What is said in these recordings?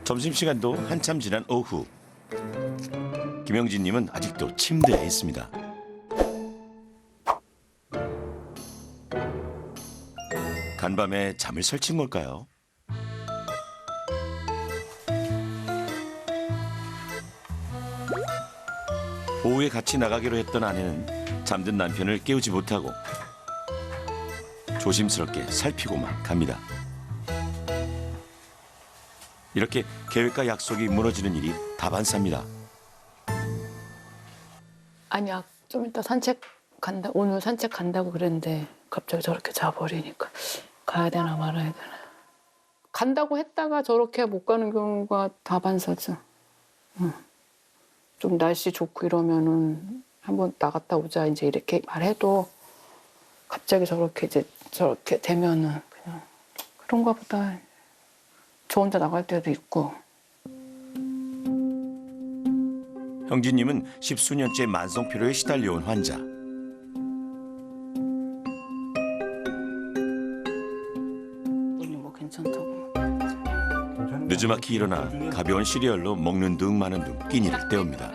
점심시간도 한참 지난 오후. 김영진님은 아직도 침대에 있습니다. 간밤에 잠을 설친 걸까요? 오후에 같이 나가기로 했던 아내는 잠든 남편을 깨우지 못하고 조심스럽게 살피고만 갑니다. 이렇게 계획과 약속이 무너지는 일이 다반사입니다. 아니야, 좀 이따 산책 간다. 오늘 산책 간다고 그랬는데 갑자기 저렇게 자버리니까 가야 되나 말아야 되나. 간다고 했다가 저렇게 못 가는 경우가 다반사죠. 좀 날씨 좋고 이러면은 한번 나갔다 오자 이제 이렇게 말해도 갑자기 저렇게 되면은 그냥 그런가 보다. 저 혼자 나갈 때도 있고. 형진님은 십수년째 만성피로에 시달려온 환자. 오늘 뭐 괜찮다고. 늦지막히 일어나 가벼운 시리얼로 먹는 둥 마는 둥 끼니를 때웁니다.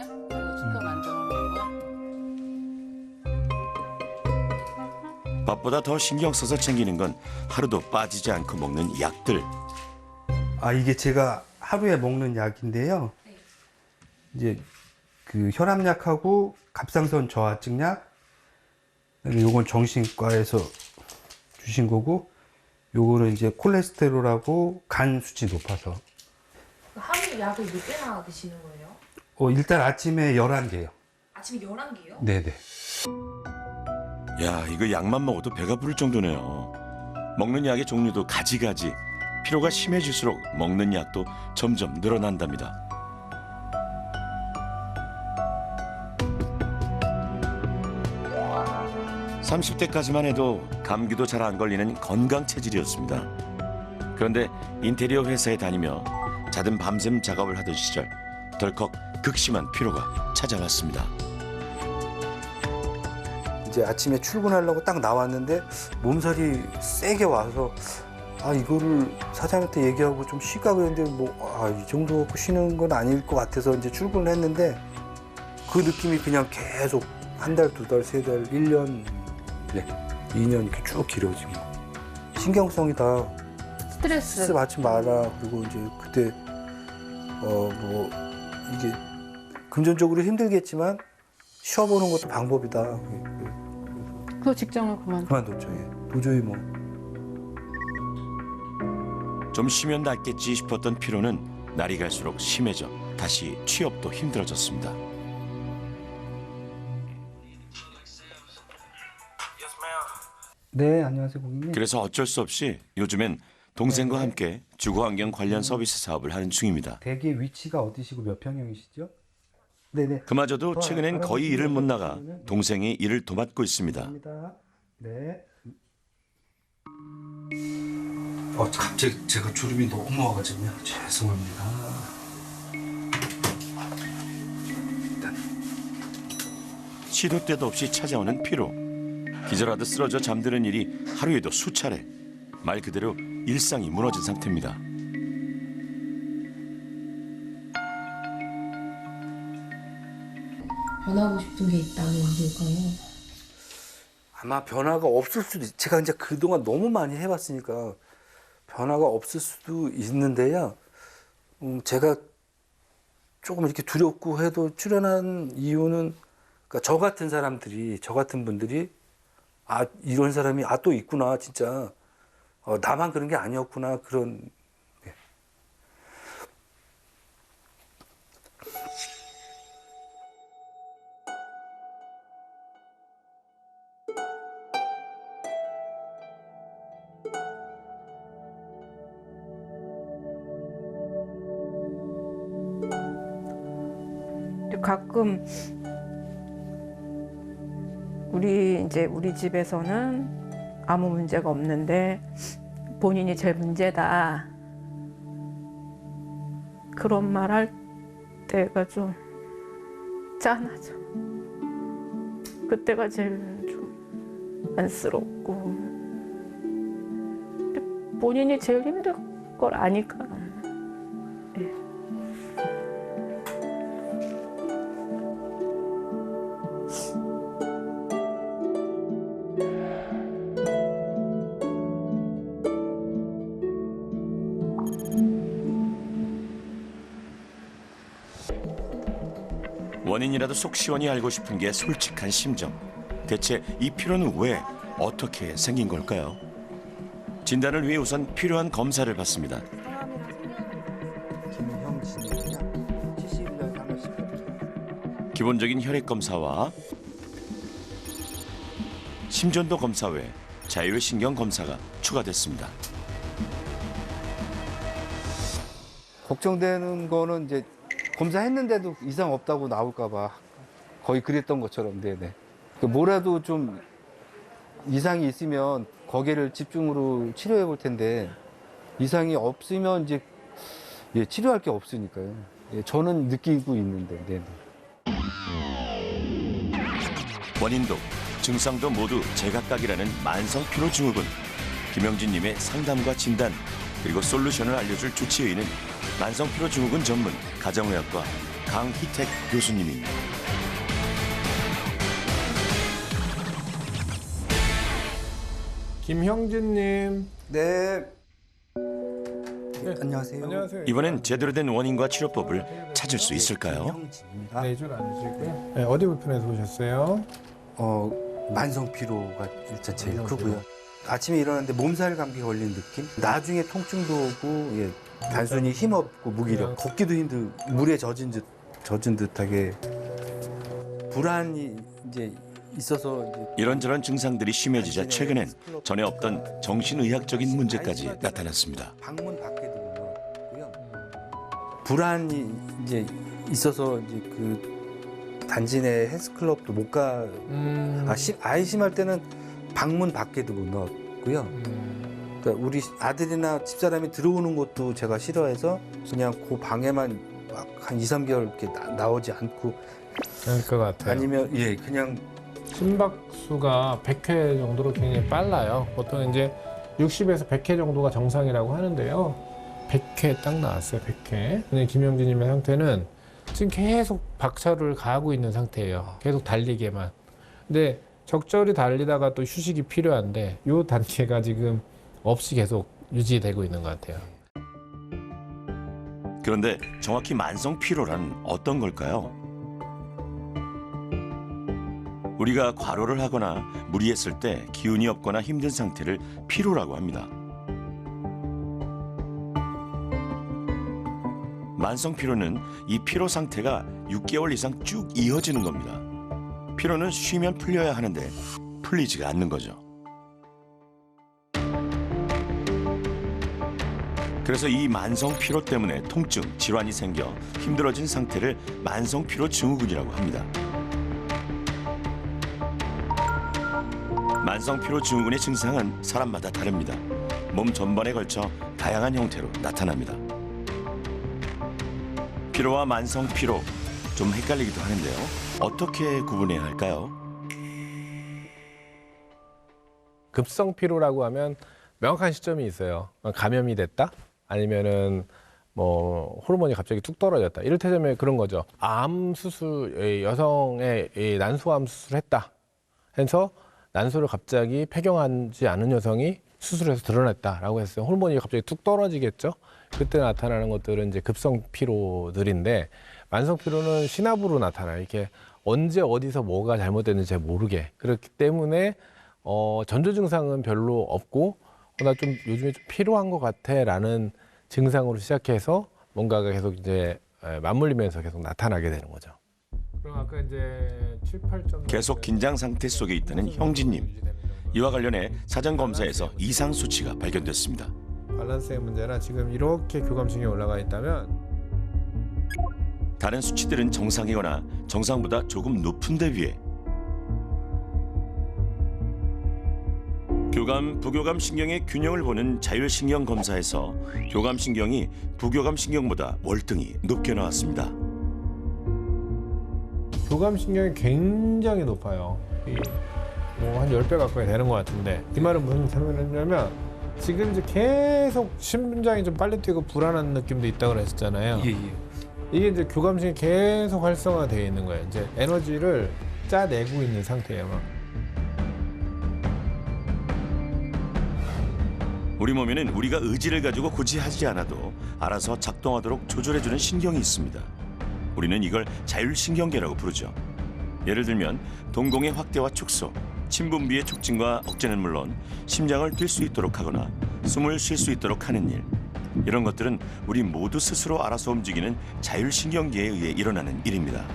밥보다 더 신경 써서 챙기는 건 하루도 빠지지 않고 먹는 약들. 이게 제가 하루에 먹는 약인데요. 이제 그 혈압약하고 갑상선 저하증약, 요건 정신과에서 주신 거고, 요거는 이제 콜레스테롤하고 간 수치 높아서. 하루에 약을 몇 개나 드시는 거예요? 일단 아침에 11개요. 아침에 11개요? 네네. 야, 이거 약만 먹어도 배가 부를 정도네요. 먹는 약의 종류도 가지가지. 피로가 심해질수록 먹는 약도 점점 늘어난답니다. (30대까지만) 해도 감기도 잘 안 걸리는 건강 체질이었습니다. 그런데 인테리어 회사에 다니며 잦은 밤샘 작업을 하던 시절 덜컥 극심한 피로가 찾아왔습니다. 이제 아침에 출근하려고 딱 나왔는데 몸살이 세게 와서 이거를 사장한테 얘기하고 좀 쉬까 그랬는데 이 정도 갖고 쉬는 건 아닐 것 같아서 이제 출근을 했는데 그 느낌이 그냥 계속 한 달, 두 달, 세 달, 1년, 2년 이렇게 쭉 길어지고 신경성이 다 스트레스 받지 마라. 그리고 이제 그때 이게 금전적으로 힘들겠지만 쉬어보는 것도 방법이다. 그 직장을 그만뒀죠. 예. 도저히 좀 쉬면 낫겠지 싶었던 피로는 날이 갈수록 심해져 다시 취업도 힘들어졌습니다. 네, 안녕하세요, 고객님. 그래서 어쩔 수 없이 요즘엔 동생과 함께 주거환경 관련 서비스 사업을 하는 중입니다. 대기 위치가 어디시고 몇 평형이시죠? 네네. 그마저도 최근엔 거의 일을 못 나가 동생이 일을 도맡고 있습니다. 감사합니다. 네. 갑자기 제가 졸음이 너무 와가지고요. 죄송합니다. 시도 때도 없이 찾아오는 피로. 기절하듯 쓰러져 잠드는 일이 하루에도 수차례. 말 그대로 일상이 무너진 상태입니다. 변하고 싶은 게 있다면 뭘까요? 아마 변화가 없을 수도 제가 이제 그동안 너무 많이 해봤으니까 변화가 없을 수도 있는데요. 제가 조금 이렇게 두렵고 해도 출연한 이유는 그러니까 저 같은 분들이 이런 사람이 또 있구나 진짜 나만 그런 게 아니었구나 그런. 네. 가끔 우리 집에서는 아무 문제가 없는데 본인이 제일 문제다. 그런 말 할 때가 좀 짠하죠. 그때가 제일 좀 안쓰럽고. 근데 본인이 제일 힘들 걸 아니까 원인이라도 속 시원히 알고 싶은 게 솔직한 심정. 대체 이 피로는 왜 어떻게 생긴 걸까요? 진단을 위해 우선 필요한 검사를 받습니다. 김형진이냐? 70년 하나씩. 기본적인 혈액 검사와 심전도 검사 외 자율신경 검사가 추가됐습니다. 걱정되는 거는 이제 검사했는데도 이상 없다고 나올까봐 거의 그랬던 것처럼, 네네. 뭐라도 좀 이상이 있으면 거기를 집중으로 치료해 볼 텐데 이상이 없으면 이제 치료할 게 없으니까요. 저는 느끼고 있는데, 네네. 원인도 증상도 모두 제각각이라는 만성 피로 증후군. 김영진님의 상담과 진단 그리고 솔루션을 알려줄 주치의는 만성 피로 증후군 전문 가정의학과 강희택 교수님입니다. 김형진님. 네. 네, 안녕하세요. 안녕하세요. 이번엔 제대로 된 원인과 치료법을 찾을 수 있을까요? 김형진입니다. 내줄 않으시고요. 네, 어디 불편해서 오셨어요? 만성 피로가 일단 제일 크고요. 아침에 일어났는데 몸살 감기 걸린 느낌? 나중에 통증도 오고, 단순히 힘없고 무기력, 걷기도 물에 젖은 듯하게 불안이 이제 있어서 이제 이런저런 증상들이 심해지자 최근엔 전에 없던 정신의학적인 문제까지 나타났습니다. 방문 밖에도 못 나왔고요. 불안이 이제 있어서 이제 그 단지 내 헬스클럽도 못 가. 아이 심할 때는 방문 밖에도 못 나왔고요. 그러니까 우리 아들이나 집사람이 들어오는 것도 제가 싫어해서 그냥 그 방에만 막 한 2, 3개월 이렇게 나오지 않고 그럴 것 같아요. 아니면 그냥 심박수가 100회 정도로 굉장히 빨라요. 보통 이제 60에서 100회 정도가 정상이라고 하는데요. 100회 딱 나왔어요. 100회. 근데 김영진님의 상태는 지금 계속 박차를 가하고 있는 상태예요. 계속 달리게만. 근데 적절히 달리다가 또 휴식이 필요한데 이 단계가 지금 없이 계속 유지되고 있는 것 같아요. 그런데 정확히 만성 피로란 어떤 걸까요? 우리가 과로를 하거나 무리했을 때 기운이 없거나 힘든 상태를 피로라고 합니다. 만성 피로는 이 피로 상태가 6개월 이상 쭉 이어지는 겁니다. 피로는 쉬면 풀려야 하는데 풀리지가 않는 거죠. 그래서 이 만성 피로 때문에 통증, 질환이 생겨 힘들어진 상태를 만성 피로 증후군이라고 합니다. 만성 피로 증후군의 증상은 사람마다 다릅니다. 몸 전반에 걸쳐 다양한 형태로 나타납니다. 피로와 만성 피로 좀 헷갈리기도 하는데요. 어떻게 구분해야 할까요? 급성 피로라고 하면 명확한 시점이 있어요. 감염이 됐다? 아니면은 뭐 호르몬이 갑자기 뚝 떨어졌다. 이를테면 그런 거죠. 암 수술, 여성의 난소암 수술했다. 해서 난소를 갑자기 폐경하지 않은 여성이 수술해서 드러냈다라고 했어요. 호르몬이 갑자기 뚝 떨어지겠죠. 그때 나타나는 것들은 이제 급성 피로들인데 만성 피로는 신압으로 나타나요. 이렇게 언제 어디서 뭐가 잘못됐는지 잘 모르게. 그렇기 때문에 전조 증상은 별로 없고 나 좀 요즘에 좀 피로한 것 같아라는 증상으로 시작해서 뭔가가 계속 이제 맞물리면서 계속 나타나게 되는 거죠. 그럼 아까 이제 7, 8점 계속 긴장 상태 속에 있다는 형진님. 이와 관련해 사전 검사에서 이상 수치가 발견됐습니다. 밸런스의 문제라 지금 이렇게 교감신경이 올라가 있다면 다른 수치들은 정상이거나 정상보다 조금 높은데 비해 교감, 부교감 신경의 균형을 보는 자율신경 검사에서 교감 신경이 부교감 신경보다 월등히 높게 나왔습니다. 교감신경이 굉장히 높아요. 뭐 한 10배 가까이 되는 것 같은데 이 말은 무슨 말이냐면 지금 이제 계속 심장이 좀 빨리 뛰고 불안한 느낌도 있다고 그랬었잖아요. 이게 이제 교감신경이 계속 활성화되어 있는 거예요. 이제 에너지를 짜내고 있는 상태예요. 우리 몸에는 우리가 의지를 가지고 굳이 하지 않아도 알아서 작동하도록 조절해주는 신경이 있습니다. 우리는 이걸 자율신경계라고 부르죠. 예를 들면 동공의 확대와 축소, 침분비의 촉진과 억제는 물론 심장을 뛸 수 있도록 하거나 숨을 쉴 수 있도록 하는 일. 이런 것들은 우리 모두 스스로 알아서 움직이는 자율신경계에 의해 일어나는 일입니다.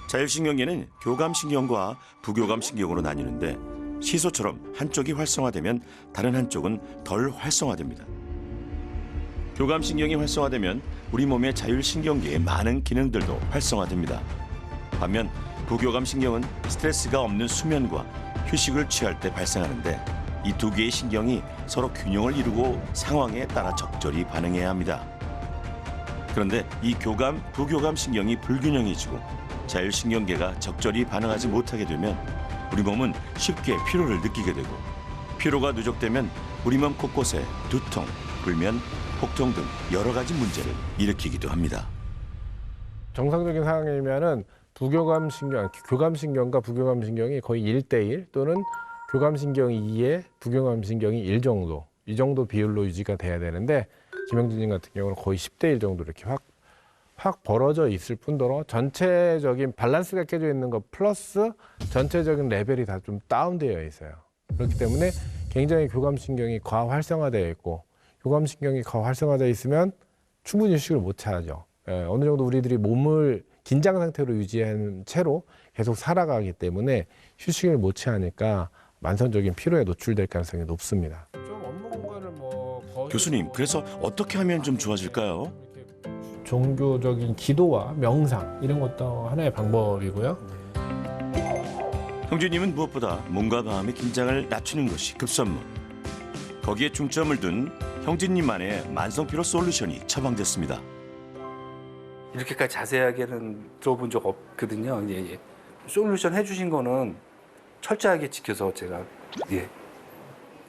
자율신경계는 교감신경과 부교감신경으로 나뉘는데 시소처럼 한쪽이 활성화되면 다른 한쪽은 덜 활성화됩니다. 교감신경이 활성화되면 우리 몸의 자율신경계의 많은 기능들도 활성화됩니다. 반면 부교감신경은 스트레스가 없는 수면과 휴식을 취할 때 발생하는데 이 두 개의 신경이 서로 균형을 이루고 상황에 따라 적절히 반응해야 합니다. 그런데 이 교감, 부교감 신경이 불균형해지고 자율신경계가 적절히 반응하지 못하게 되면 우리 몸은 쉽게 피로를 느끼게 되고 피로가 누적되면 우리 몸 곳곳에 두통, 불면, 복통 등 여러 가지 문제를 일으키기도 합니다. 정상적인 상황이면은 부교감신경, 교감신경과 부교감신경이 거의 1대1 또는 교감신경이 2에 부교감신경이 1 정도, 이 정도 비율로 유지가 돼야 되는데 김영준님 같은 경우는 거의 10대1 정도 이렇게 확 벌어져 있을 뿐더러 전체적인 밸런스가 깨져 있는 것 플러스 전체적인 레벨이 다 좀 다운되어 있어요. 그렇기 때문에 굉장히 교감신경이 과활성화되어 있고 교감신경이 과활성화되어 있으면 충분히 휴식을 못 취하죠. 어느 정도 우리들이 몸을 긴장 상태로 유지한 채로 계속 살아가기 때문에 휴식을 못 취하니까 만성적인 피로에 노출될 가능성이 높습니다. 좀 업무 공간을 교수님, 그래서 어떻게 하면 좀 좋아질까요? 종교적인 기도와 명상 이런 것도 하나의 방법이고요. 형제님은 무엇보다 몸과 마음의 긴장을 낮추는 것이 급선무. 거기에 중점을 둔 형제님만의 만성피로 솔루션이 처방됐습니다. 이렇게까지 자세하게는 들어본 적 없거든요. 예. 솔루션 해주신 거는 철저하게 지켜서 제가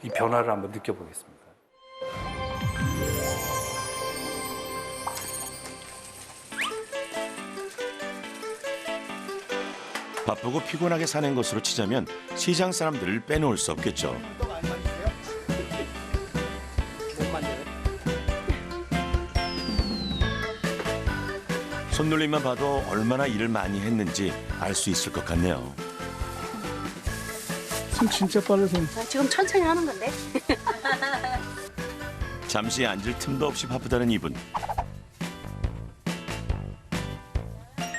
이 변화를 한번 느껴보겠습니다. 바쁘고 피곤하게 사는 것으로 치자면 시장 사람들을 빼놓을 수 없겠죠. 손놀림만 봐도 얼마나 일을 많이 했는지 알 수 있을 것 같네요. 손 진짜 빠르세요. 지금 천천히 하는 건데. 잠시 앉을 틈도 없이 바쁘다는 이분.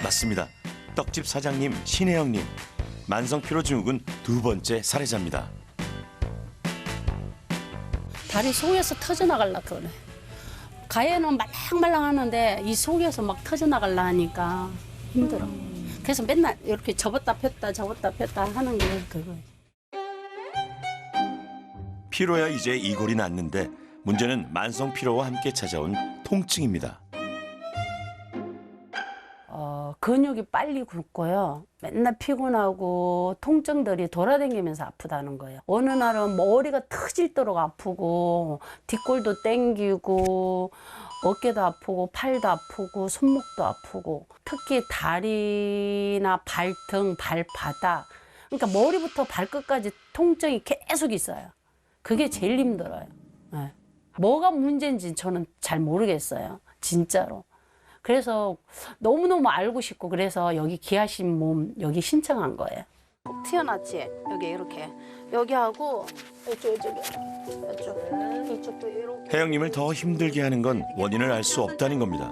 맞습니다. 떡집 사장님 신혜영님. 만성피로 증후군 2번째 사례자입니다. 다리 속에서 터져나갈라 그래. 가해는 말랑말랑 하는데 이 속에서 막 터져나갈라 하니까 힘들어. 그래서 맨날 이렇게 접었다 폈다 하는 게 그거예요. 피로야 이제 이골이 났는데 문제는 만성피로와 함께 찾아온 통증입니다. 근육이 빨리 굵고요. 맨날 피곤하고 통증들이 돌아다니면서 아프다는 거예요. 어느 날은 머리가 터질도록 아프고 뒷골도 땡기고 어깨도 아프고 팔도 아프고 손목도 아프고 특히 다리나 발등, 발바닥 그러니까 머리부터 발끝까지 통증이 계속 있어요. 그게 제일 힘들어요. 네. 뭐가 문제인지 저는 잘 모르겠어요. 진짜로. 그래서 너무너무 알고 싶고 그래서 여기 기하신 몸 여기 신청한 거예요. 튀어났지? 여기 이렇게. 여기하고 이쪽도 이렇게. 혜영님을 더 힘들게 하는 건 원인을 알 수 없다는 겁니다.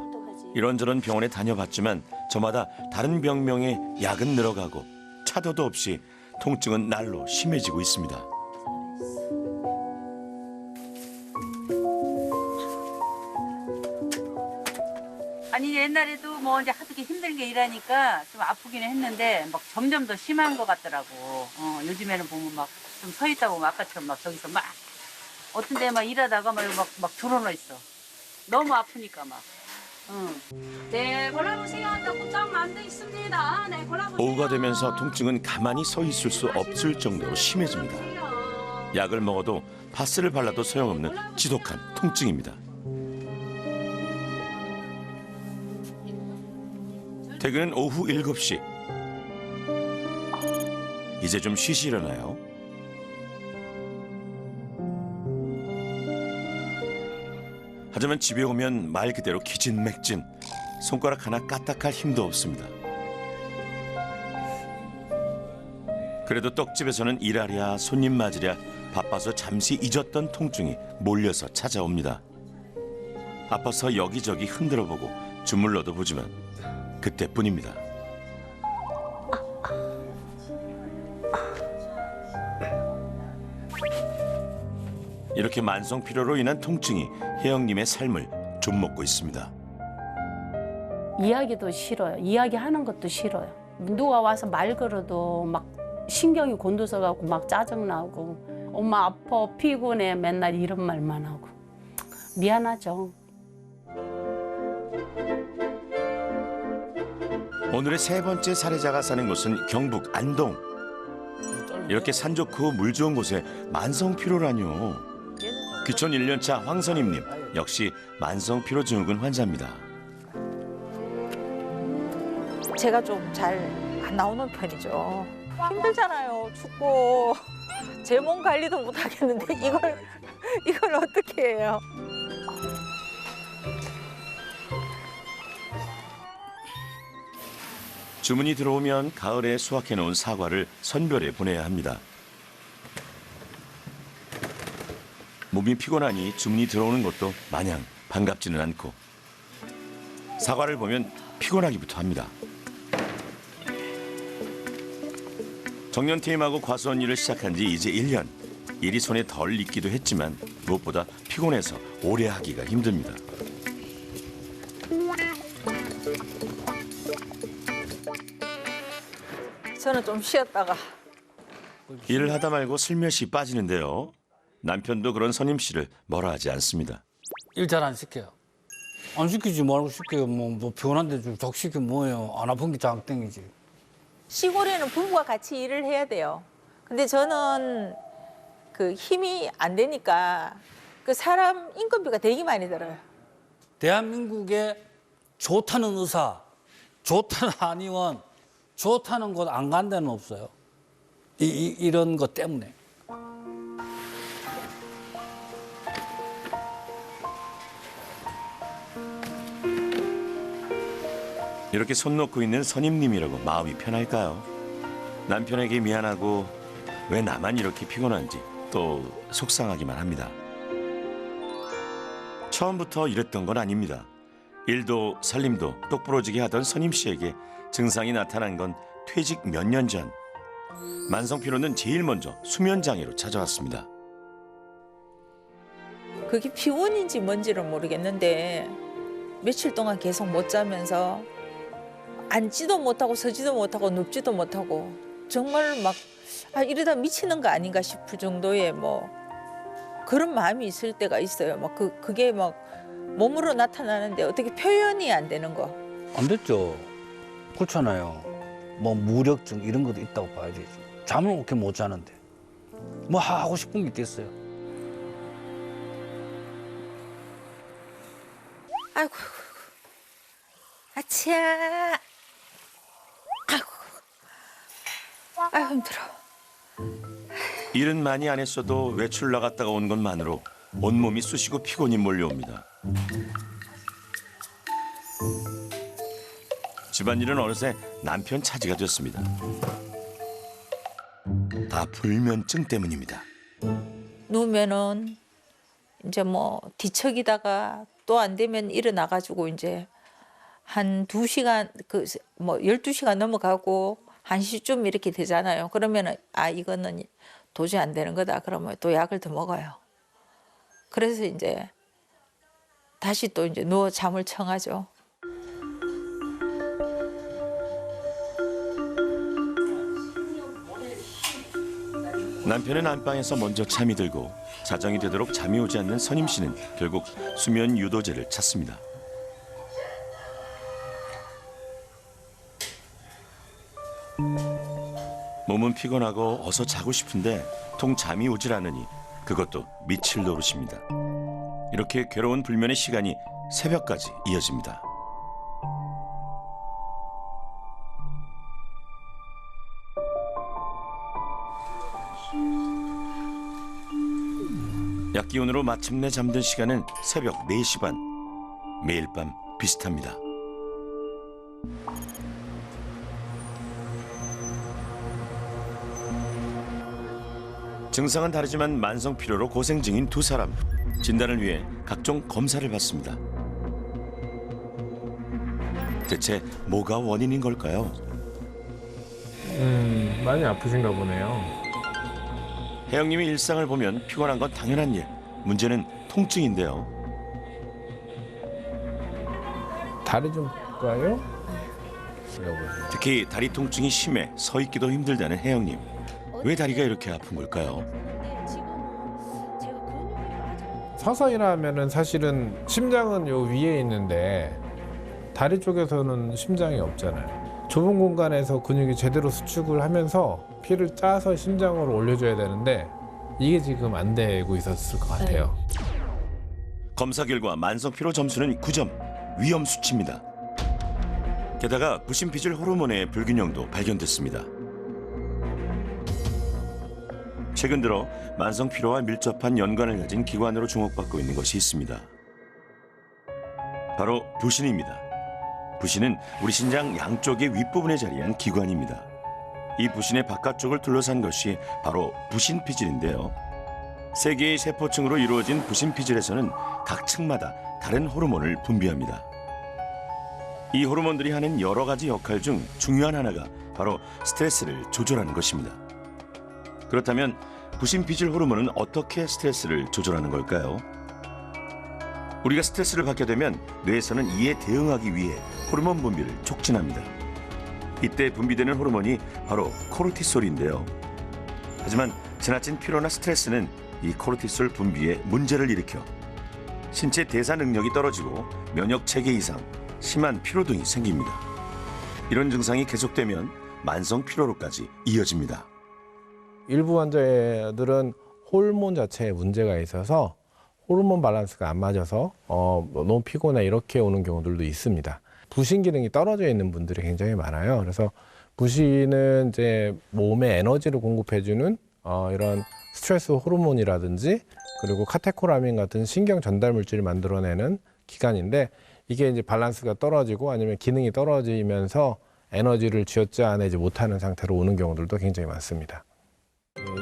이런저런 병원에 다녀봤지만 저마다 다른 병명의 약은 늘어가고 차도도 없이 통증은 날로 심해지고 있습니다. 아니 옛날에도 뭐 이제 하도 힘든 게 일하니까 좀 아프기는 했는데 막 점점 더 심한 것 같더라고. 요즘에는 보면 막 좀 서 있다 보면 아까처럼 막 저기서 막 어떤 데 막 일하다가 막 들어눠 있어. 너무 아프니까 막. 네, 골라보세요. 떡국장 만두 있습니다. 네, 골라보세요. 오후가 되면서 통증은 가만히 서 있을 수 없을 정도로 심해집니다. 약을 먹어도 파스를 발라도 소용없는 지독한 통증입니다. 퇴근은 오후 7시. 이제 좀 쉬시려나요? 하지만 집에 오면 말 그대로 기진맥진. 손가락 하나 까딱할 힘도 없습니다. 그래도 떡집에서는 일하랴 손님 맞으랴 바빠서 잠시 잊었던 통증이 몰려서 찾아옵니다. 아파서 여기저기 흔들어보고 주물러도 보지만 그때뿐입니다. 이렇게 만성 피로로 인한 통증이 혜영님의 삶을 좀먹고 있습니다. 이야기도 싫어요. 이야기하는 것도 싫어요. 누가 와서 말 걸어도 막 신경이 곤두서갖고 막 짜증나고 엄마 아파 피곤해 맨날 이런 말만 하고 미안하죠. 오늘의 세 번째 살해자가 사는 곳은 경북 안동. 이렇게 산 좋고 물 좋은 곳에 만성 피로라뇨. 귀촌 1년차 황선임님 역시 만성 피로 증후군 환자입니다. 제가 좀 잘 안 나오는 편이죠. 힘들잖아요. 춥고 제 몸 관리도 못 하겠는데 이걸 어떻게 해요? 주문이 들어오면 가을에 수확해 놓은 사과를 선별해 보내야 합니다. 몸이 피곤하니 주문이 들어오는 것도 마냥 반갑지는 않고 사과를 보면 피곤하기부터 합니다. 정년퇴임하고 과수원 일을 시작한 지 이제 1년. 일이 손에 덜 익기도 했지만 무엇보다 피곤해서 오래 하기가 힘듭니다. 저는 좀 쉬었다가 일을 하다 말고 슬며시 빠지는데요. 남편도 그런 선임 씨를 뭐라 하지 않습니다. 일 잘 안 시켜요. 안 시키지 말고 시켜요. 뭐 피곤한데 좀 적시키면 뭐예요. 안 아픈 게 장땡이지. 시골에는 부부가 같이 일을 해야 돼요. 근데 저는 그 힘이 안 되니까 그 사람 인건비가 되게 많이 들어요. 대한민국에 좋다는 의사, 좋다는 한의원, 좋다는 곳 안 간 데는 없어요. 이런 것 때문에. 이렇게 손 놓고 있는 선임님이라고 마음이 편할까요? 남편에게 미안하고 왜 나만 이렇게 피곤한지 또 속상하기만 합니다. 처음부터 이랬던 건 아닙니다. 일도 살림도 똑부러지게 하던 선임 씨에게 증상이 나타난 건 퇴직 몇 년 전. 만성 피로는 제일 먼저 수면 장애로 찾아왔습니다. 그게 피곤인지 뭔지는 모르겠는데 며칠 동안 계속 못 자면서 앉지도 못하고 서지도 못하고 눕지도 못하고 정말 막 이러다 미치는 거 아닌가 싶을 정도의 뭐 그런 마음이 있을 때가 있어요. 막 그게 막 몸으로 나타나는데 어떻게 표현이 안 되는 거. 안 됐죠. 그렇잖아요. 뭐 무력증 이런 것도 있다고 봐야지. 잠을 그렇게 못 자는데. 뭐 하고 싶은 게 있겠어요. 아이고, 아치야. 아이고, 힘들어. 일은 많이 안 했어도 외출 나갔다가 온 것만으로 온몸이 쑤시고 피곤이 몰려옵니다. 집안일은 어느새 남편 차지가 됐습니다. 다 불면증 때문입니다. 누우면은 이제 뭐 뒤척이다가 또 안 되면 일어나가지고 이제 한 2시간 뭐 12시간 넘어가고 1시쯤 이렇게 되잖아요. 그러면은 이거는 도저히 안 되는 거다. 그러면 또 약을 더 먹어요. 그래서 이제 다시 또 이제 누워 잠을 청하죠. 남편은 안방에서 먼저 잠이 들고 자정이 되도록 잠이 오지 않는 선임 씨는 결국 수면 유도제를 찾습니다. 몸은 피곤하고 어서 자고 싶은데 통 잠이 오질 않으니 그것도 미칠 노릇입니다. 이렇게 괴로운 불면의 시간이 새벽까지 이어집니다. 약기운으로 마침내 잠든 시간은 새벽 4시 반. 매일 밤 비슷합니다. 증상은 다르지만 만성 피로로 고생 중인 두 사람. 진단을 위해 각종 검사를 받습니다. 대체 뭐가 원인인 걸까요? 많이 아프신가 보네요. 혜영님의 일상을 보면 피곤한 건 당연한 일. 문제는 통증인데요. 다리 좀 볼까요? 특히 다리 통증이 심해 서 있기도 힘들다는 혜영님. 왜 다리가 이렇게 아픈 걸까요? 서서 일하면은 사실은 심장은 요 위에 있는데 다리 쪽에서는 심장이 없잖아요. 좁은 공간에서 근육이 제대로 수축을 하면서 피를 짜서 심장으로 올려줘야 되는데 이게 지금 안 되고 있었을 것 같아요. 검사 결과 만성 피로 점수는 9점, 위험 수치입니다. 게다가 부신피질 호르몬의 불균형도 발견됐습니다. 최근 들어 만성 피로와 밀접한 연관을 가진 기관으로 주목받고 있는 것이 있습니다. 바로 부신입니다. 부신은 우리 신장 양쪽의 윗부분에 자리한 기관입니다. 이 부신의 바깥쪽을 둘러싼 것이 바로 부신피질인데요. 세 개의 세포층으로 이루어진 부신피질에서는 각 층마다 다른 호르몬을 분비합니다. 이 호르몬들이 하는 여러 가지 역할 중 중요한 하나가 바로 스트레스를 조절하는 것입니다. 그렇다면 부신피질 호르몬은 어떻게 스트레스를 조절하는 걸까요? 우리가 스트레스를 받게 되면 뇌에서는 이에 대응하기 위해 호르몬 분비를 촉진합니다. 이때 분비되는 호르몬이 바로 코르티솔인데요. 하지만 지나친 피로나 스트레스는 이 코르티솔 분비에 문제를 일으켜 신체 대사 능력이 떨어지고 면역 체계 이상, 심한 피로 등이 생깁니다. 이런 증상이 계속되면 만성 피로로까지 이어집니다. 일부 환자들은 호르몬 자체에 문제가 있어서 호르몬 밸런스가 안 맞아서 너무 피곤해 이렇게 오는 경우들도 있습니다. 부신 기능이 떨어져 있는 분들이 굉장히 많아요. 그래서 부신은 이제 몸에 에너지를 공급해주는 이런 스트레스 호르몬이라든지 그리고 카테콜아민 같은 신경 전달 물질을 만들어내는 기관인데 이게 이제 밸런스가 떨어지고 아니면 기능이 떨어지면서 에너지를 쥐어짜내지 못하는 상태로 오는 경우들도 굉장히 많습니다.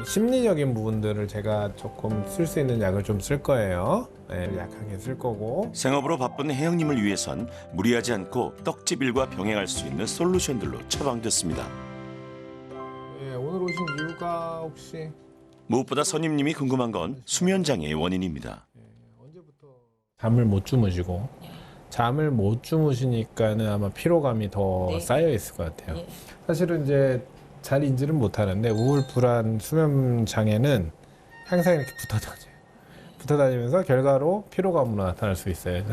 심리적인 부분들을 제가 조금 쓸 수 있는 약을 좀 쓸 거예요. 네, 약하게 쓸 거고. 생업으로 바쁜 혜영님을 위해선 무리하지 않고 떡집 일과 병행할 수 있는 솔루션들로 처방됐습니다. 네, 오늘 오신 이유가 혹시? 무엇보다 선임님이 궁금한 건 수면장애의 원인입니다. 잠을 못 주무시고 잠을 못 주무시니까는 아마 피로감이 더 쌓여 있을 것 같아요. 사실은 이제 잘 인지는 못하는데 우울, 불안, 수면 장애는 항상 이렇게 붙어 다니면서 결과로 피로감으로 나타날 수 있어요.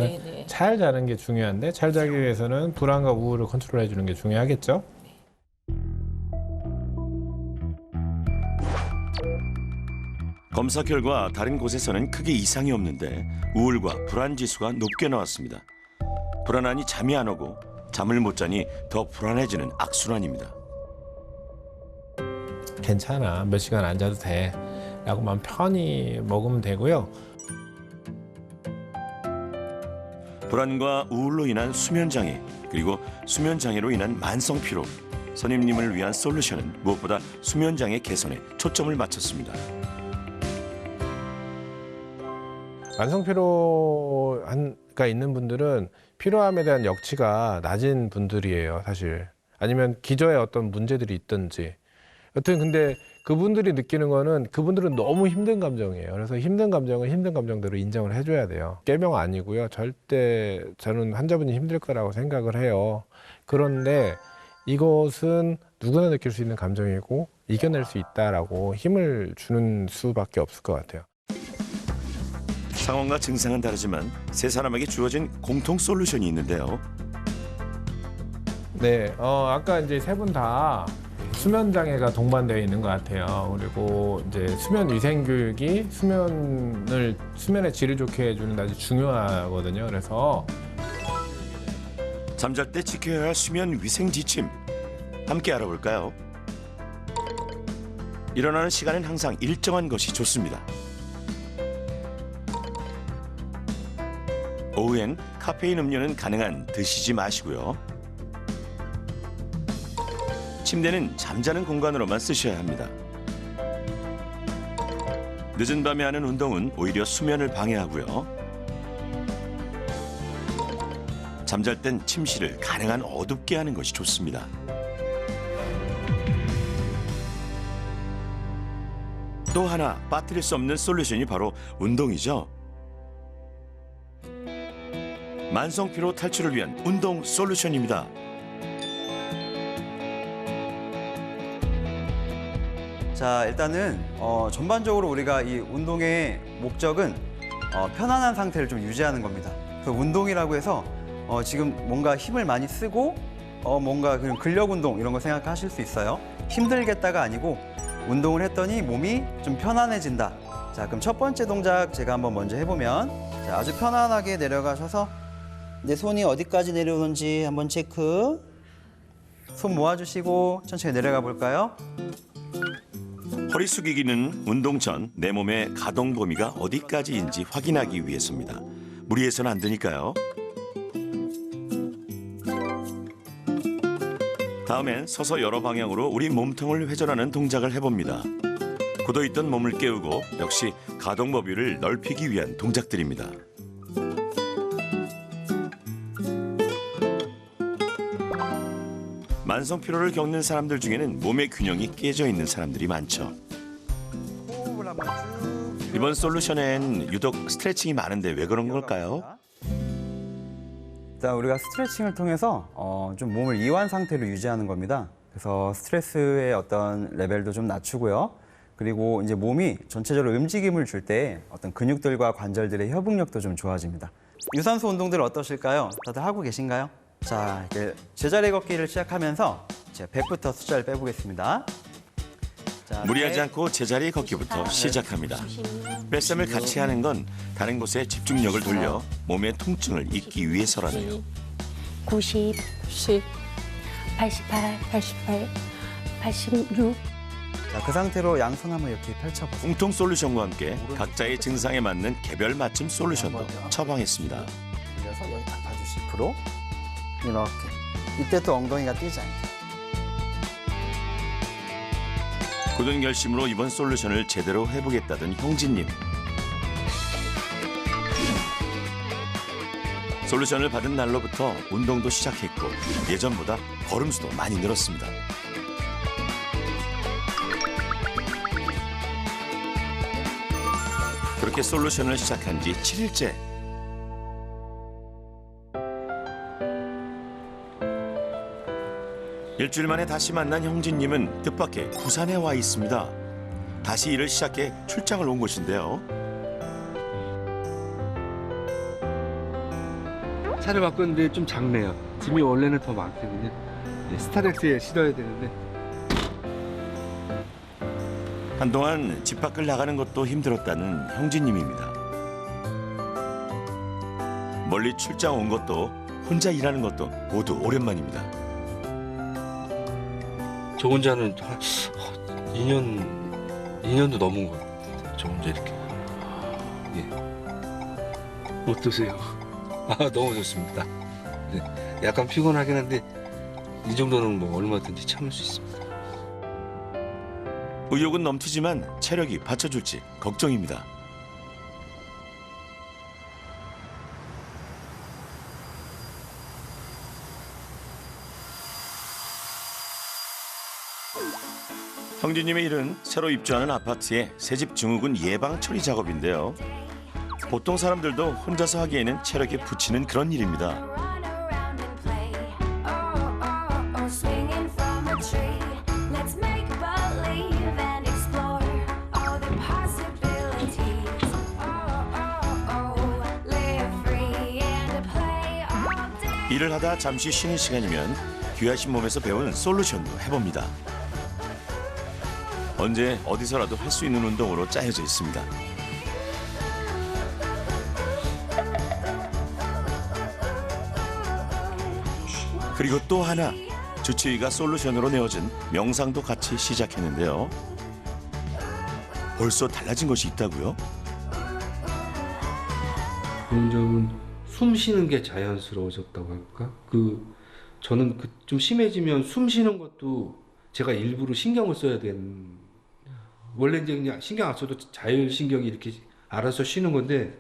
잘 자는 게 중요한데 잘 자기 위해서는 불안과 우울을 컨트롤해 주는 게 중요하겠죠. 검사 결과 다른 곳에서는 크게 이상이 없는데 우울과 불안 지수가 높게 나왔습니다. 불안하니 잠이 안 오고 잠을 못 자니 더 불안해지는 악순환입니다. 괜찮아, 몇 시간 안 자도 돼 라고 마음 편히 먹으면 되고요. 불안과 우울로 인한 수면장애 그리고 수면장애로 인한 만성 피로 선임님을 위한 솔루션은 무엇보다 수면장애 개선에 초점을 맞췄습니다. 만성 피로가 있는 분들은 피로함에 대한 역치가 낮은 분들이에요, 사실. 아니면 기저에 어떤 문제들이 있든지. 여튼 근데 그분들이 느끼는 거는 그분들은 너무 힘든 감정이에요. 그래서 힘든 감정은 힘든 감정대로 인정을 해줘야 돼요. 깨병 아니고요. 절대 저는 환자분이 힘들 거라고 생각을 해요. 그런데 이것은 누구나 느낄 수 있는 감정이고 이겨낼 수 있다라고 힘을 주는 수밖에 없을 것 같아요. 상황과 증상은 다르지만 세 사람에게 주어진 공통 솔루션이 있는데요. 네, 아까 이제 세 분 다 수면 장애가 동반되어 있는 것 같아요. 그리고 이제 수면 위생 교육이 수면의 질을 좋게 해주는 아주 중요하거든요. 그래서 잠잘 때 지켜야 할 수면 위생 지침 함께 알아볼까요? 일어나는 시간은 항상 일정한 것이 좋습니다. 오후엔 카페인 음료는 가능한 드시지 마시고요. 침대는 잠자는 공간으로만 쓰셔야 합니다. 늦은 밤에 하는 운동은 오히려 수면을 방해하고요. 잠잘 땐 침실을 가능한 어둡게 하는 것이 좋습니다. 또 하나 빠뜨릴 수 없는 솔루션이 바로 운동이죠. 만성 피로 탈출을 위한 운동 솔루션입니다. 자, 일단은 전반적으로 우리가 이 운동의 목적은 편안한 상태를 좀 유지하는 겁니다. 그 운동이라고 해서 지금 뭔가 힘을 많이 쓰고 뭔가 그냥 근력 운동 이런 거 생각하실 수 있어요. 힘들겠다가 아니고 운동을 했더니 몸이 좀 편안해진다. 자, 그럼 첫 번째 동작 제가 한번 먼저 해보면, 자, 아주 편안하게 내려가셔서 내 손이 어디까지 내려오는지 한번 체크. 손 모아주시고 천천히 내려가 볼까요? 허리 숙이기는 운동 전 내 몸의 가동 범위가 어디까지인지 확인하기 위해서입니다. 무리해서는 안 되니까요. 다음엔 서서 여러 방향으로 우리 몸통을 회전하는 동작을 해봅니다. 굳어있던 몸을 깨우고 역시 가동 범위를 넓히기 위한 동작들입니다. 만성 피로를 겪는 사람들 중에는 몸의 균형이 깨져 있는 사람들이 많죠. 호흡을 한번 쭉. 이번 솔루션엔 유독 스트레칭이 많은데 왜 그런 걸까요? 자, 우리가 스트레칭을 통해서 좀 몸을 이완 상태로 유지하는 겁니다. 그래서 스트레스의 어떤 레벨도 좀 낮추고요. 그리고 이제 몸이 전체적으로 움직임을 줄 때 어떤 근육들과 관절들의 협응력도 좀 좋아집니다. 유산소 운동들 어떠실까요? 다들 하고 계신가요? 자, 이렇게 제자리 걷기를 시작하면서 이제 100부터 숫자를 빼보겠습니다. 자, 무리하지 않고 제자리 걷기부터 시작합니다. 뺄셈을 같이 하는 건 다른 곳에 집중력을 돌려 몸의 통증을 잊기 위해서라네요. 90, 10, 88, 88, 86. 자, 그 상태로 양손 한번 이렇게 펼쳐보세요. 웅통 솔루션과 함께 각자의 증상에 맞는 개별 맞춤 솔루션도 처방했습니다. 그래서 여기 딱 봐주시고 이렇게. 이때 또 엉덩이가 뛰지 않게. 굳은 결심으로 이번 솔루션을 제대로 해보겠다던 형진님. 솔루션을 받은 날로부터 운동도 시작했고 예전보다 걸음수도 많이 늘었습니다. 그렇게 솔루션을 시작한 지 7일째. 일주일 만에 다시 만난 형진님은 뜻밖의 부산에 와 있습니다. 다시 일을 시작해 출장을 온 곳인데요. 차를 바꿨는데 좀 작네요. 짐이 원래는 더 많거든요. 스타렉스에 실어야 되는데. 한동안 집 밖을 나가는 것도 힘들었다는 형진님입니다. 멀리 출장 온 것도 혼자 일하는 것도 모두 오랜만입니다. 저 혼자는 2년도 넘은 것 같아요. 저 혼자 이렇게. 예. 어떠세요? 너무 좋습니다. 네. 약간 피곤하긴 한데 이 정도는 뭐 얼마든지 참을 수 있습니다. 의욕은 넘치지만 체력이 받쳐줄지 걱정입니다. 형진님의 일은 새로 입주하는 아파트의 새집 증후군 예방 처리 작업인데요. 보통 사람들도 혼자서 하기에는 체력에 부치는 그런 일입니다. 일을 하다 잠시 쉬는 시간이면 귀하신 몸에서 배운 솔루션도 해봅니다. 언제 어디서라도 할 수 있는 운동으로 짜여져 있습니다. 그리고 또 하나, 주치의가 솔루션으로 내어준 명상도 같이 시작했는데요. 벌써 달라진 것이 있다고요? 좋은 점은 숨 쉬는 게 자연스러워졌다고 할까? 저는 좀 심해지면 숨 쉬는 것도 제가 일부러 신경을 써야 되는, 원래 이제 그냥 신경 안 써도 자율신경이 이렇게 알아서 쉬는 건데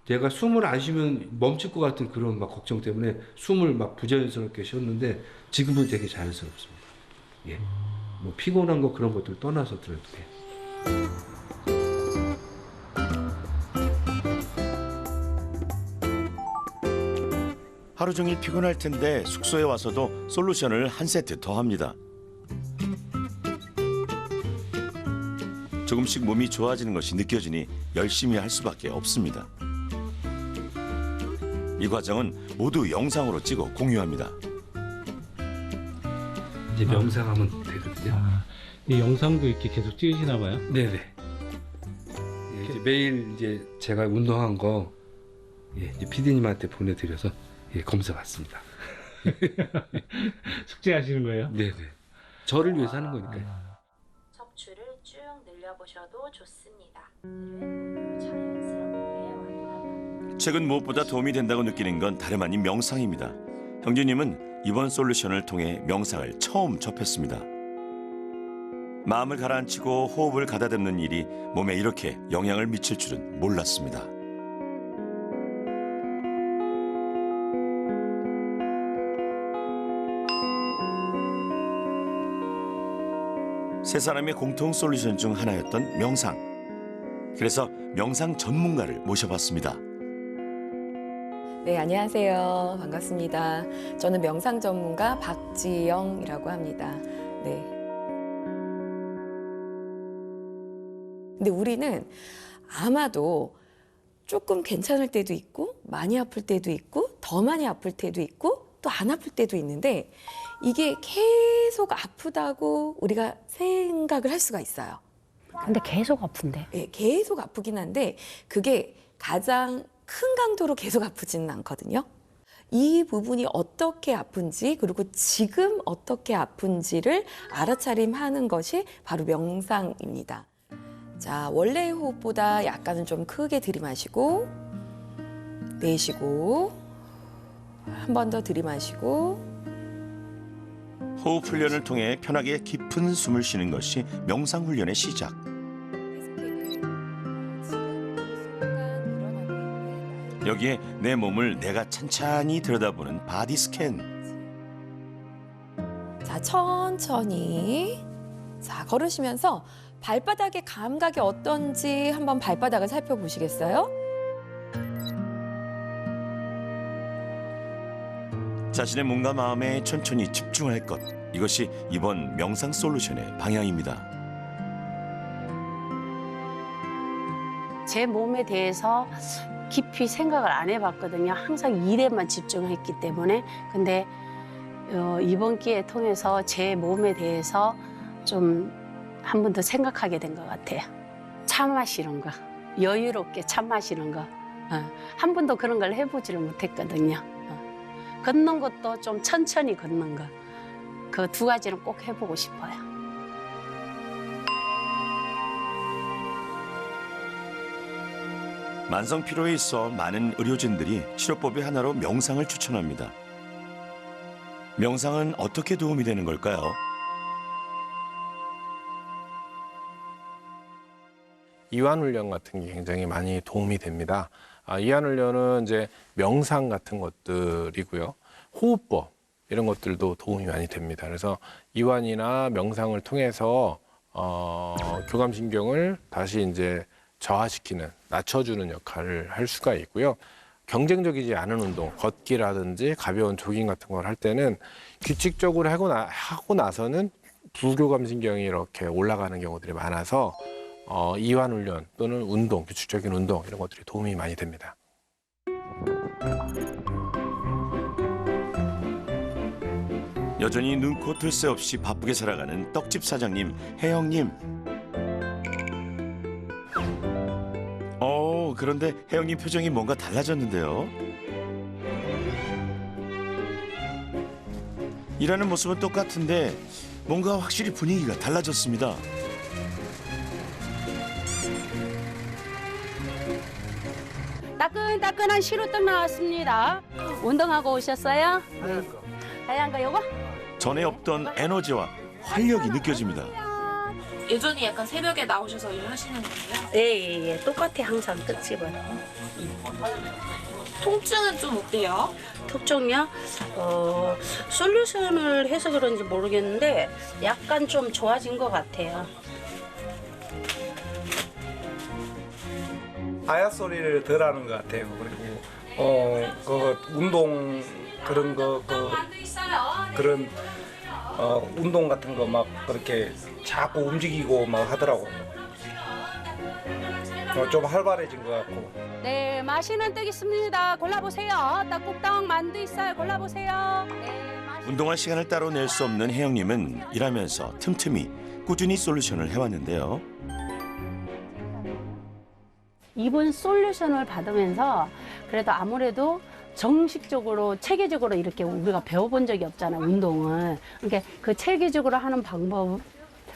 제가 숨을 안 쉬면 멈출 것 같은 그런 막 걱정 때문에 숨을 막 부자연스럽게 쉬었는데 지금은 되게 자연스럽습니다. 예. 뭐 피곤한 거 그런 것들 떠나서 들어도 돼. 하루 종일 피곤할 텐데 숙소에 와서도 솔루션을 한 세트 더 합니다. 조금씩 몸이 좋아지는 것이 느껴지니 열심히 할 수밖에 없습니다. 이 과정은 모두 영상으로 찍어 공유합니다. 이제 명상하면 되거든요. 이 영상도 이렇게 계속 찍으시나 봐요? 네네. 예, 이제 매일 이제 제가 운동한 거 이제 PD님한테 보내드려서 검사 받습니다. 숙제하시는 거예요? 네네. 저를 위해서 하는 거니까요. 척추를 쭉 늘려보셔도 좋습니다. 자연스럽게 완화하다. 최근 무엇보다 도움이 된다고 느끼는 건 다름 아닌 명상입니다. 형제님은 이번 솔루션을 통해 명상을 처음 접했습니다. 마음을 가라앉히고 호흡을 가다듬는 일이 몸에 이렇게 영향을 미칠 줄은 몰랐습니다. 세 사람의 공통 솔루션 중 하나였던 명상. 그래서 명상 전문가를 모셔봤습니다. 네, 안녕하세요. 반갑습니다. 저는 명상 전문가 박지영이라고 합니다. 네. 근데 우리는 아마도 조금 괜찮을 때도 있고, 많이 아플 때도 있고, 더 많이 아플 때도 있고, 또 안 아플 때도 있는데, 이게 계속 아프다고 우리가 생각을 할 수가 있어요. 근데 계속 아픈데. 네, 계속 아프긴 한데 그게 가장 큰 강도로 계속 아프지는 않거든요. 이 부분이 어떻게 아픈지 그리고 지금 어떻게 아픈지를 알아차림하는 것이 바로 명상입니다. 자, 원래의 호흡보다 약간은 좀 크게 들이마시고 내쉬고 한 번 더 들이마시고 호흡 훈련을 통해 편하게 깊은 숨을 쉬는 것이 명상 훈련의 시작. 여기에 내 몸을 내가 찬찬히 들여다보는 바디 스캔. 자, 천천히 자 걸으시면서 발바닥의 감각이 어떤지 한번 발바닥을 살펴보시겠어요? 자신의 몸과 마음에 천천히 집중할 것. 이것이 이번 명상 솔루션의 방향입니다. 제 몸에 대해서 깊이 생각을 안 해봤거든요. 항상 일에만 집중했기 때문에. 근데 이번 기회 통해서 제 몸에 대해서 좀 한 번 더 생각하게 된 것 같아요. 차 마시는 거, 여유롭게 차 마시는 거. 한 번도 그런 걸 해보지를 못했거든요. 걷는 것도 좀 천천히 걷는 거. 그 두 가지는 꼭 해보고 싶어요. 만성 피로에 있어 많은 의료진들이 치료법의 하나로 명상을 추천합니다. 명상은 어떻게 도움이 되는 걸까요? 이완 훈련 같은 게 굉장히 많이 도움이 됩니다. 이완 훈련은 이제 명상 같은 것들이고요. 호흡법 이런 것들도 도움이 많이 됩니다. 그래서 이완이나 명상을 통해서 교감신경을 다시 이제 저하시키는, 낮춰주는 역할을 할 수가 있고요. 경쟁적이지 않은 운동, 걷기라든지 가벼운 조깅 같은 걸 할 때는 규칙적으로 하고 나서는 부교감신경이 이렇게 올라가는 경우들이 많아서 이완 훈련 또는 운동, 규칙적인 운동 이런 것들이 도움이 많이 됩니다. 여전히 눈코 뜰 새 없이 바쁘게 살아가는 떡집 사장님, 혜영님. 그런데 혜영님 표정이 뭔가 달라졌는데요. 일하는 모습은 똑같은데 뭔가 확실히 분위기가 달라졌습니다. 따끈따끈한 시루떡 나왔습니다. 운동하고 오셨어요? 네. 하얀 거 요거? 전에 없던 에너지와 활력이 느껴집니다. 예전에 약간 새벽에 나오셔서 일하시는 거예요? 예. 똑같아 항상 특집은. 통증은 좀 어때요? 특종이요? 솔루션을 해서 그런지 모르겠는데 약간 좀 좋아진 것 같아요. 아야 소리를 덜 하는 것 같아요. 그리고 그 운동 그런 거 그런 운동 같은 거 막 그렇게 자꾸 움직이고 막 하더라고. 좀 활발해진 것 같고. 네, 맛있는 떡 있습니다. 골라보세요. 떡국떡 만두 있어요. 골라보세요. 운동할 시간을 따로 낼 수 없는 혜영님은 일하면서 틈틈이 꾸준히 솔루션을 해왔는데요. 이번 솔루션을 받으면서 그래도 아무래도 정식적으로 체계적으로 이렇게 우리가 배워본 적이 없잖아, 운동을. 그러니까 그 체계적으로 하는 방법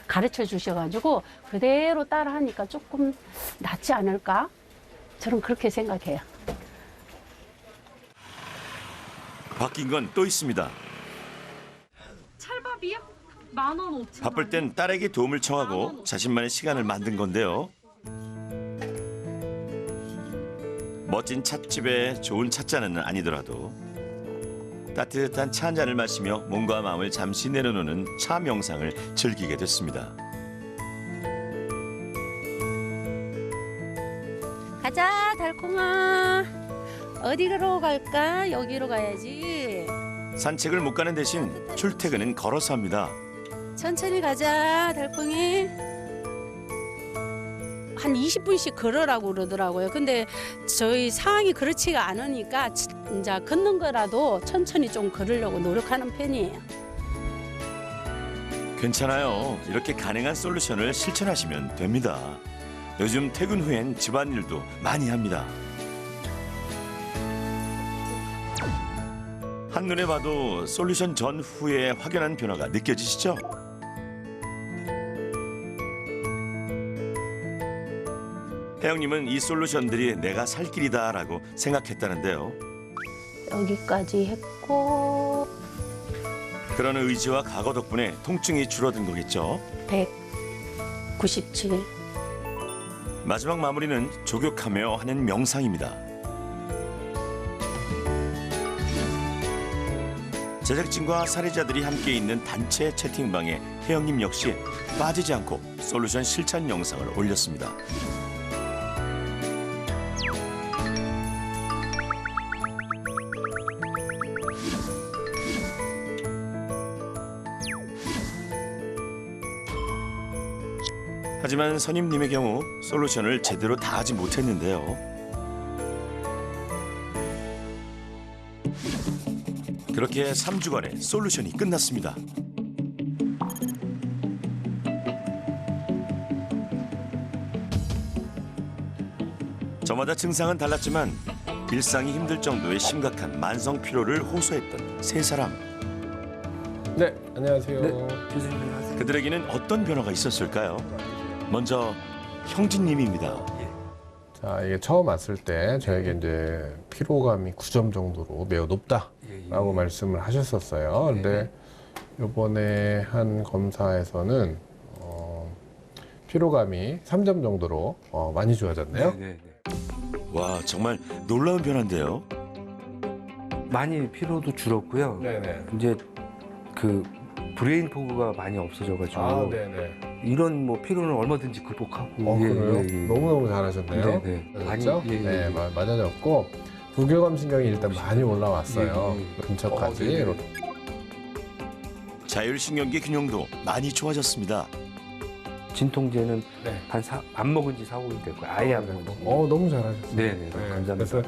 가르쳐 주셔가지고 그대로 따라 하니까 조금 낫지 않을까? 저는 그렇게 생각해요. 바뀐 건 또 있습니다. 찰밥이요? 15,000원. 바쁠 땐 딸에게 도움을 청하고 자신만의 시간을 만든 건데요. 멋진 찻집에 좋은 찻잔은 아니더라도 따뜻한 차 한 잔을 마시며 몸과 마음을 잠시 내려놓는 차 명상을 즐기게 됐습니다. 가자, 달콩아. 어디로 갈까? 여기로 가야지. 산책을 못 가는 대신 출퇴근은 걸어서 합니다. 천천히 가자, 달콩이. 한 20분씩 걸으라고 그러더라고요. 근데 저희 상황이 그렇지가 않으니까 이제 걷는 거라도 천천히 좀 걸으려고 노력하는 편이에요. 괜찮아요. 이렇게 가능한 솔루션을 실천하시면 됩니다. 요즘 퇴근 후엔 집안일도 많이 합니다. 한눈에 봐도 솔루션 전후에 확연한 변화가 느껴지시죠? 혜영님은 이 솔루션들이 내가 살 길이다라고 생각했다는데요. 여기까지 했고 그런 의지와 각오 덕분에 통증이 줄어든 거겠죠. 197. 마지막 마무리는 조격하며 하는 명상입니다. 제작진과 사례자들이 함께 있는 단체 채팅방에 혜영님 역시 빠지지 않고 솔루션 실천 영상을 올렸습니다. 하지만 선임님의 경우 솔루션을 제대로 다 하지 못했는데요. 그렇게 3주간의 솔루션이 끝났습니다. 저마다 증상은 달랐지만 일상이 힘들 정도의 심각한 만성 피로를 호소했던 세 사람. 네, 안녕하세요. 그들에게는 어떤 변화가 있었을까요? 먼저 형진님입니다. 자, 이게 처음 왔을 때 저에게 이제 피로감이 9점 정도로 매우 높다라고 말씀을 하셨었어요. 근데 이번에 한 검사에서는 피로감이 3점 정도로 많이 좋아졌네요. 와, 정말 놀라운 변화인데요. 많이 피로도 줄었고요. 네네. 이제 그 브레인 포그가 많이 없어져가지고 아, 네네. 이런 뭐 피로는 얼마든지 극복하고. 그래요? 너무너무 잘하셨네요. 네네. 맞죠? 많이, 네, 맞아졌고 부교감 신경이 일단 많이 올라왔어요. 근처까지. 이렇게. 자율신경계 균형도 많이 좋아졌습니다. 진통제는 안 먹은 지 4, 5일 됐고요. 아예 안 먹은 지. 너무 잘하셨어요. 네, 감사합니다. 그래서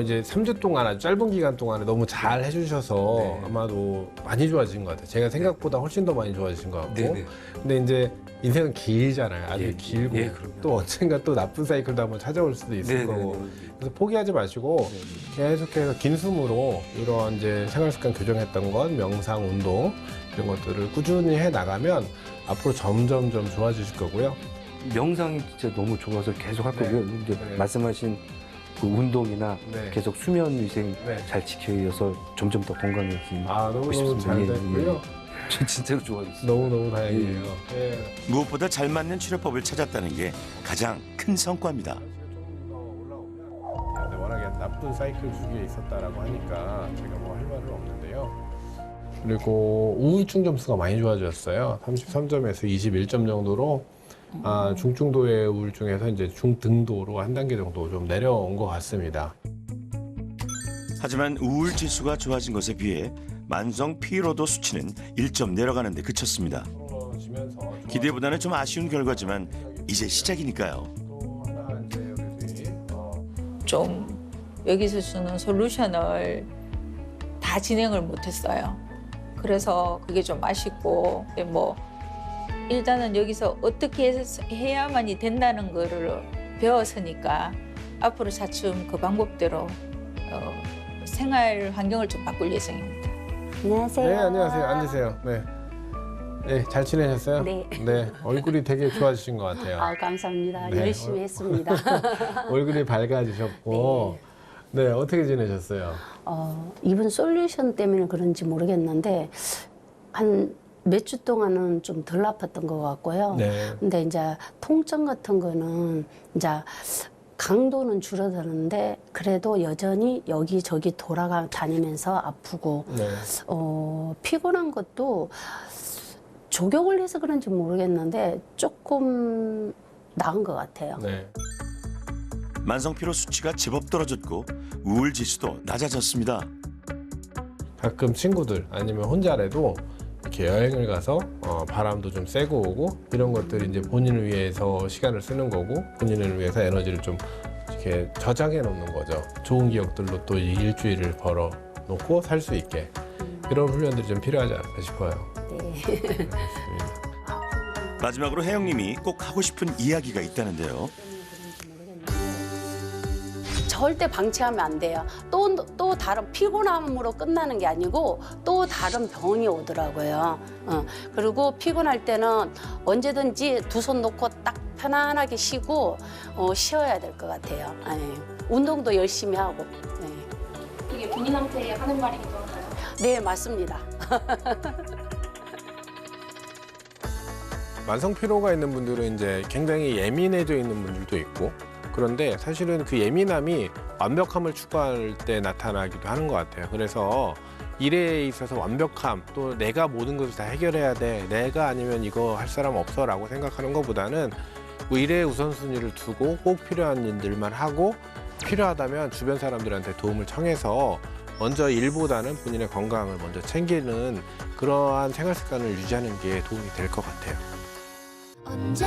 이제 3주 동안 아주 짧은 기간 동안에 너무 잘 해주셔서 아마도 많이 좋아진 것 같아요. 제가 생각보다 훨씬 더 많이 좋아지신 것 같고. 네네. 근데 이제 인생은 길잖아요. 아주 길고 그럼요. 또 언젠가 또 나쁜 사이클도 한번 찾아올 수도 있을 네네네. 거고. 그래서 포기하지 마시고 계속해서 긴 숨으로 이런 이제 생활습관 교정했던 것, 명상, 운동 이런 것들을 꾸준히 해 나가면 앞으로 점점 좋아지실 거고요. 명상이 진짜 너무 좋아서 계속 할 거고요. 이제 말씀하신 그 운동이나 계속 수면 위생 잘 지켜서 점점 더 건강해지면 너무 잘 됐고요. 진짜로 좋아졌어요. 너무너무 다행이에요. 예. 무엇보다 잘 맞는 치료법을 찾았다는 게 가장 큰 성과입니다. 근데 워낙에 나쁜 사이클 주기에 있었다라고 하니까 제가 뭐 할 말은 없는데요. 그리고 우울증 점수가 많이 좋아졌어요. 33점에서 21점 정도로 중증도의 우울증에서 이제 중등도로 한 단계 정도 좀 내려온 것 같습니다. 하지만 우울 지수가 좋아진 것에 비해 만성 피로도 수치는 1점 내려가는 데 그쳤습니다. 기대보다는 좀 아쉬운 결과지만 이제 시작이니까요. 좀 여기서 주는 솔루션을 다 진행을 못했어요. 그래서 그게 좀 아쉽고 뭐 일단은 여기서 어떻게 해야만이 된다는 거를 배웠으니까 앞으로 차츰 그 방법대로 생활 환경을 좀 바꿀 예정입니다. 안녕하세요. 네, 안녕하세요. 앉으세요. 네. 네, 잘 지내셨어요? 네. 네, 얼굴이 되게 좋아지신 것 같아요. 아, 감사합니다. 네. 열심히 했습니다. 얼굴이 밝아지셨고, 네, 어떻게 지내셨어요? 이번 솔루션 때문에 그런지 모르겠는데 한 몇 주 동안은 좀 덜 아팠던 것 같고요. 네. 근데 이제 통증 같은 거는 이제 강도는 줄어드는데 그래도 여전히 여기저기 다니면서 아프고 네. 피곤한 것도 족욕을 해서 그런지 모르겠는데 조금 나은 것 같아요. 네. 만성 피로 수치가 제법 떨어졌고 우울 지수도 낮아졌습니다. 가끔 친구들 아니면 혼자라도 이렇게 여행을 가서 바람도 좀 쐬고 오고 이런 것들이 이제 본인을 위해서 시간을 쓰는 거고 본인을 위해서 에너지를 좀 이렇게 저장해 놓는 거죠. 좋은 기억들로 또 이 일주일을 벌어 놓고 살 수 있게 이런 훈련들이 좀 필요하지 않을까 싶어요. 네. 마지막으로 혜영님이 꼭 하고 싶은 이야기가 있다는데요. 절대 방치하면 안 돼요. 또 다른 피곤함으로 끝나는 게 아니고 또 다른 병이 오더라고요. 그리고 피곤할 때는 언제든지 두 손 놓고 딱 편안하게 쉬고 쉬어야 될 것 같아요. 운동도 열심히 하고. 이게 본인한테 하는 말이기도 한가요? 네, 맞습니다. 만성 피로가 있는 분들은 이제 굉장히 예민해져 있는 분들도 있고 그런데 사실은 그 예민함이 완벽함을 추구할 때 나타나기도 하는 것 같아요. 그래서 일에 있어서 완벽함 또 내가 모든 것을 다 해결해야 돼 내가 아니면 이거 할 사람 없어 라고 생각하는 것보다는 일의 우선순위를 두고 꼭 필요한 일들만 하고 필요하다면 주변 사람들한테 도움을 청해서 먼저 일보다는 본인의 건강을 먼저 챙기는 그러한 생활 습관을 유지하는 게 도움이 될 것 같아요. 언제